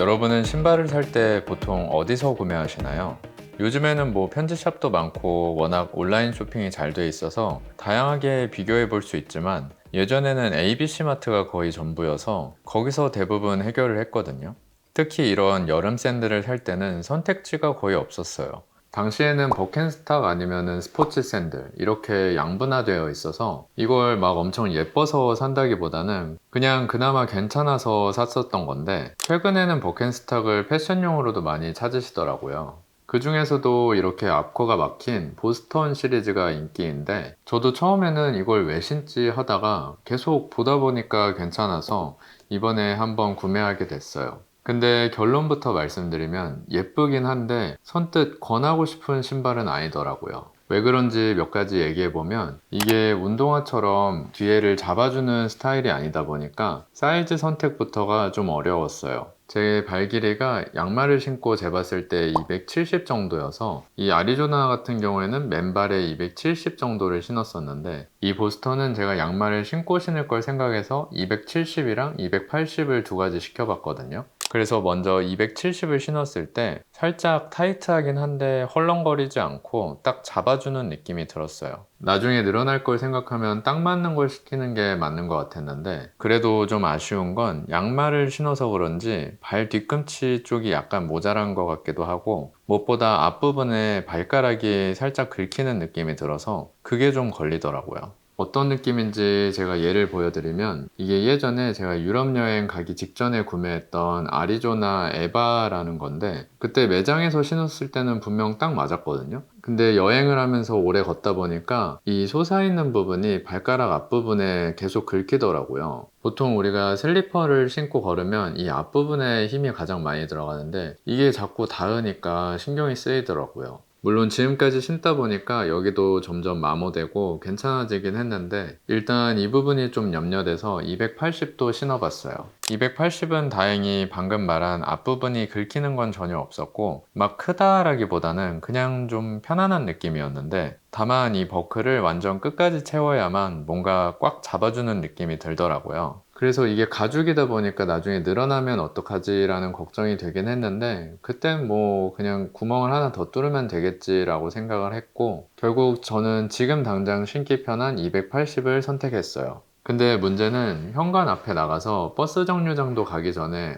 여러분은 신발을 살 때 보통 어디서 구매하시나요? 요즘에는 편지샵도 많고 워낙 온라인 쇼핑이 잘 돼 있어서 다양하게 비교해 볼 수 있지만 예전에는 ABC 마트가 거의 전부여서 거기서 대부분 해결을 했거든요. 특히 이런 여름 샌들을 살 때는 선택지가 거의 없었어요. 당시에는 버켄스탁 아니면은 스포츠 샌들 이렇게 양분화되어 있어서 이걸 막 엄청 예뻐서 산다기보다는 그냥 그나마 괜찮아서 샀었던 건데, 최근에는 버켄스탁을 패션용으로도 많이 찾으시더라고요. 그 중에서도 이렇게 앞커가 막힌 보스턴 시리즈가 인기인데, 저도 처음에는 이걸 왜 신지 하다가 계속 보다 보니까 괜찮아서 이번에 한번 구매하게 됐어요. 근데 결론부터 말씀드리면 예쁘긴 한데 선뜻 권하고 싶은 신발은 아니더라고요. 왜 그런지 몇 가지 얘기해보면, 이게 운동화처럼 뒤에를 잡아주는 스타일이 아니다 보니까 사이즈 선택부터가 좀 어려웠어요. 제 발 길이가 양말을 신고 재봤을 때 270 정도여서 이 아리조나 같은 경우에는 맨발에 270 정도를 신었었는데, 이 보스턴은 제가 양말을 신고 신을 걸 생각해서 270이랑 280을 두 가지 시켜봤거든요. 그래서 먼저 270을 신었을 때 살짝 타이트하긴 한데 헐렁거리지 않고 딱 잡아주는 느낌이 들었어요. 나중에 늘어날 걸 생각하면 딱 맞는 걸 시키는 게 맞는 것 같았는데, 그래도 좀 아쉬운 건 양말을 신어서 그런지 발 뒤꿈치 쪽이 약간 모자란 것 같기도 하고, 무엇보다 앞부분에 발가락이 살짝 긁히는 느낌이 들어서 그게 좀 걸리더라고요. 어떤 느낌인지 제가 예를 보여드리면, 이게 예전에 제가 유럽 여행 가기 직전에 구매했던 아리조나 에바라는 건데, 그때 매장에서 신었을 때는 분명 딱 맞았거든요. 근데 여행을 하면서 오래 걷다 보니까 이 솟아있는 부분이 발가락 앞부분에 계속 긁히더라고요. 보통 우리가 슬리퍼를 신고 걸으면 이 앞부분에 힘이 가장 많이 들어가는데, 이게 자꾸 닿으니까 신경이 쓰이더라고요. 물론 지금까지 신다 보니까 여기도 점점 마모되고 괜찮아지긴 했는데, 일단 이 부분이 좀 염려돼서 280도 신어봤어요. 280은 다행히 방금 말한 앞부분이 긁히는 건 전혀 없었고 막 크다라기보다는 그냥 좀 편안한 느낌이었는데, 다만 이 버클을 완전 끝까지 채워야만 뭔가 꽉 잡아주는 느낌이 들더라고요. 그래서 이게 가죽이다 보니까 나중에 늘어나면 어떡하지 라는 걱정이 되긴 했는데, 그땐 그냥 구멍을 하나 더 뚫으면 되겠지라고 생각을 했고, 결국 저는 지금 당장 신기 편한 280을 선택했어요. 근데 문제는 현관 앞에 나가서 버스 정류장도 가기 전에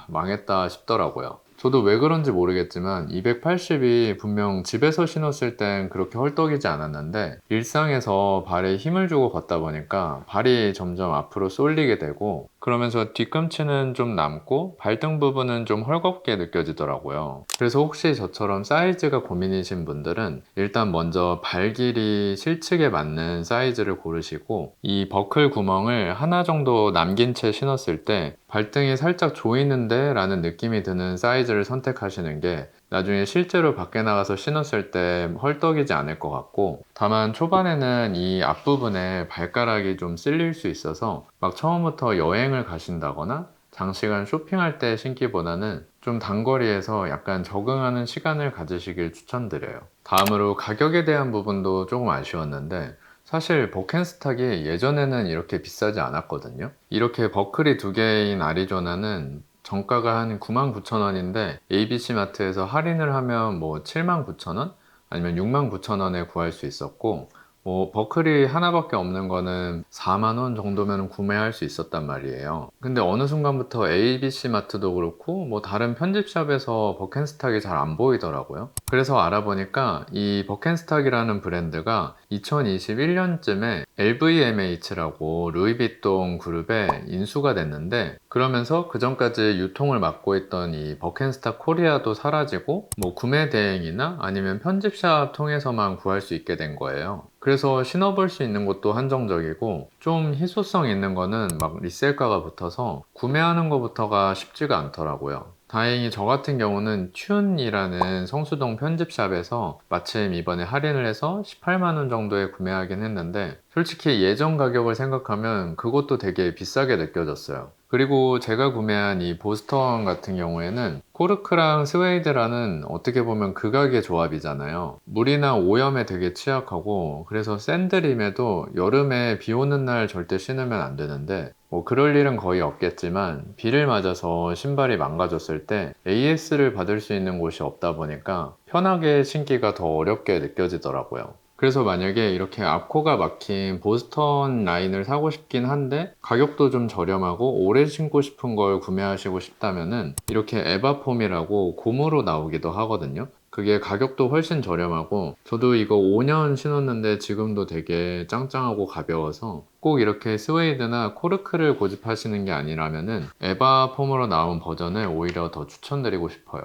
망했다 싶더라고요. 저도 왜 그런지 모르겠지만 280이 분명 집에서 신었을 땐 그렇게 헐떡이지 않았는데, 일상에서 발에 힘을 주고 걷다 보니까 발이 점점 앞으로 쏠리게 되고, 그러면서 뒤꿈치는 좀 남고 발등 부분은 좀 헐겁게 느껴지더라고요. 그래서 혹시 저처럼 사이즈가 고민이신 분들은 일단 먼저 발 길이 실측에 맞는 사이즈를 고르시고, 이 버클 구멍을 하나 정도 남긴 채 신었을 때 발등이 살짝 조이는데 라는 느낌이 드는 사이즈를 선택하시는 게 나중에 실제로 밖에 나가서 신었을 때 헐떡이지 않을 것 같고, 다만 초반에는 이 앞부분에 발가락이 좀 쓸릴 수 있어서 막 처음부터 여행을 가신다거나 장시간 쇼핑할 때 신기보다는 좀 단거리에서 약간 적응하는 시간을 가지시길 추천드려요. 다음으로 가격에 대한 부분도 조금 아쉬웠는데, 사실 버켄스탁이 예전에는 이렇게 비싸지 않았거든요. 이렇게 버클이 두 개인 아리조나는 정가가 한 99,000원인데 ABC 마트에서 할인을 하면 79,000원? 아니면 69,000원에 구할 수 있었고, 버클이 하나밖에 없는 거는 4만원 정도면 구매할 수 있었단 말이에요. 근데 어느 순간부터 ABC 마트도 그렇고 다른 편집샵에서 버켄스탁이 잘 안 보이더라고요. 그래서 알아보니까 이 버켄스탁이라는 브랜드가 2021년쯤에 LVMH라고 루이비통 그룹에 인수가 됐는데, 그러면서 그 전까지 유통을 맡고 있던 이 버켄스탁 코리아도 사라지고 구매 대행이나 아니면 편집샵 통해서만 구할 수 있게 된 거예요. 그래서 신어볼 수 있는 것도 한정적이고, 좀 희소성 있는 거는 막 리셀가가 붙어서 구매하는 것부터가 쉽지가 않더라고요. 다행히 저 같은 경우는 튠이라는 성수동 편집샵에서 마침 이번에 할인을 해서 18만원 정도에 구매하긴 했는데, 솔직히 예전 가격을 생각하면 그것도 되게 비싸게 느껴졌어요. 그리고 제가 구매한 이 보스턴 같은 경우에는 코르크랑 스웨이드라는 어떻게 보면 극악의 조합이잖아요. 물이나 오염에 되게 취약하고, 그래서 샌들임에도 여름에 비 오는 날 절대 신으면 안 되는데, 뭐 그럴 일은 거의 없겠지만 비를 맞아서 신발이 망가졌을 때 AS를 받을 수 있는 곳이 없다 보니까 편하게 신기가 더 어렵게 느껴지더라고요. 그래서 만약에 이렇게 앞코가 막힌 보스턴 라인을 사고 싶긴 한데 가격도 좀 저렴하고 오래 신고 싶은 걸 구매하시고 싶다면은 이렇게 에바폼이라고 고무로 나오기도 하거든요. 그게 가격도 훨씬 저렴하고, 저도 이거 5년 신었는데 지금도 되게 짱짱하고 가벼워서 꼭 이렇게 스웨이드나 코르크를 고집하시는 게 아니라면은 에바폼으로 나온 버전을 오히려 더 추천드리고 싶어요.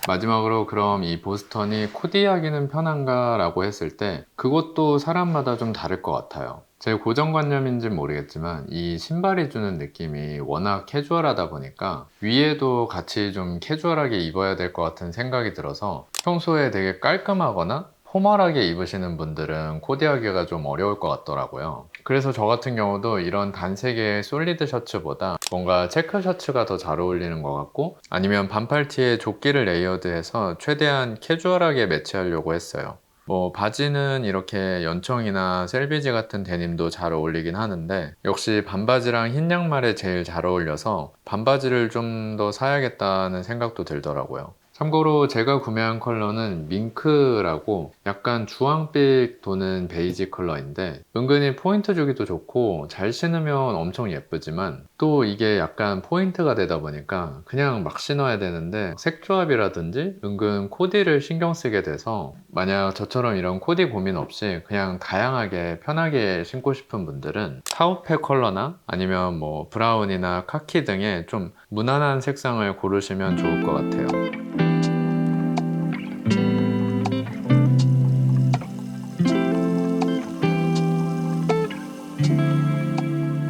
마지막으로, 그럼 이 보스턴이 코디하기는 편한가 라고 했을 때 그것도 사람마다 좀 다를 것 같아요. 제 고정관념인지는 모르겠지만 이 신발이 주는 느낌이 워낙 캐주얼하다 보니까 위에도 같이 좀 캐주얼하게 입어야 될 것 같은 생각이 들어서 평소에 되게 깔끔하거나 포멀하게 입으시는 분들은 코디하기가 좀 어려울 것 같더라고요. 그래서 저 같은 경우도 이런 단색의 솔리드 셔츠보다 뭔가 체크 셔츠가 더 잘 어울리는 것 같고, 아니면 반팔티에 조끼를 레이어드해서 최대한 캐주얼하게 매치하려고 했어요. 뭐 바지는 이렇게 연청이나 셀비지 같은 데님도 잘 어울리긴 하는데, 역시 반바지랑 흰 양말에 제일 잘 어울려서 반바지를 좀 더 사야겠다는 생각도 들더라고요. 참고로 제가 구매한 컬러는 밍크라고 약간 주황빛 도는 베이지 컬러인데, 은근히 포인트 주기도 좋고 잘 신으면 엄청 예쁘지만 또 이게 약간 포인트가 되다 보니까 그냥 막 신어야 되는데 색 조합이라든지 은근 코디를 신경 쓰게 돼서, 만약 저처럼 이런 코디 고민 없이 그냥 다양하게 편하게 신고 싶은 분들은 타우페 컬러나 아니면 뭐 브라운이나 카키 등의 좀 무난한 색상을 고르시면 좋을 것 같아요.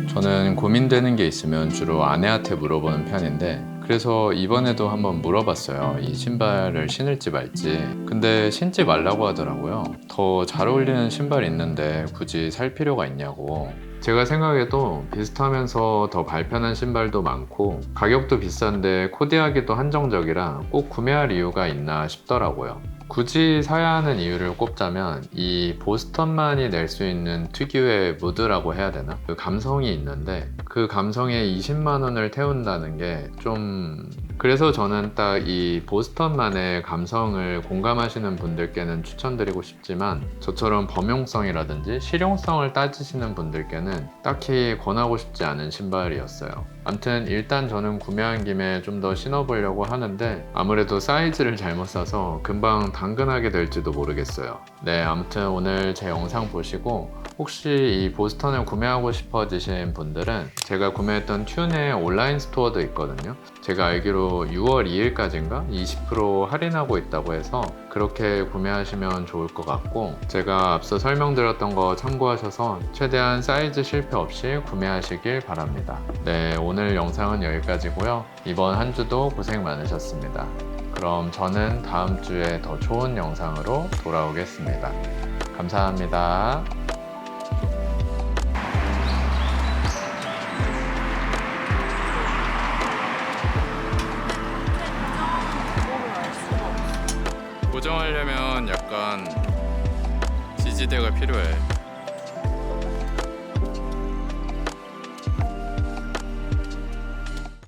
저는 고민되는 게 있으면 주로 아내한테 물어보는 편인데, 그래서 이번에도 한번 물어봤어요. 이 신발을 신을지 말지. 근데 신지 말라고 하더라고요. 더 잘 어울리는 신발 있는데 굳이 살 필요가 있냐고. 제가 생각해도 비슷하면서 더 발편한 신발도 많고 가격도 비싼데 코디하기도 한정적이라 꼭 구매할 이유가 있나 싶더라고요. 굳이 사야 하는 이유를 꼽자면 이 보스턴만이 낼 수 있는 특유의 무드라고 해야 되나? 그 감성이 있는데 그 감성에 20만 원을 태운다는 게 좀... 그래서 저는 딱 이 보스턴만의 감성을 공감하시는 분들께는 추천드리고 싶지만, 저처럼 범용성이라든지 실용성을 따지시는 분들께는 딱히 권하고 싶지 않은 신발이었어요. 암튼 일단 저는 구매한 김에 좀 더 신어보려고 하는데 아무래도 사이즈를 잘못 사서 금방 당근하게 될지도 모르겠어요. 네, 아무튼 오늘 제 영상 보시고 혹시 이 보스턴을 구매하고 싶어지신 분들은 제가 구매했던 튠의 온라인 스토어도 있거든요. 제가 알기로 6월 2일까지인가 20% 할인하고 있다고 해서 그렇게 구매하시면 좋을 것 같고, 제가 앞서 설명드렸던 거 참고하셔서 최대한 사이즈 실패 없이 구매하시길 바랍니다. 네, 오늘 영상은 여기까지고요. 이번 한 주도 고생 많으셨습니다. 그럼 저는 다음 주에 더 좋은 영상으로 돌아오겠습니다. 감사합니다. 고정하려면 약간 지지대가 필요해.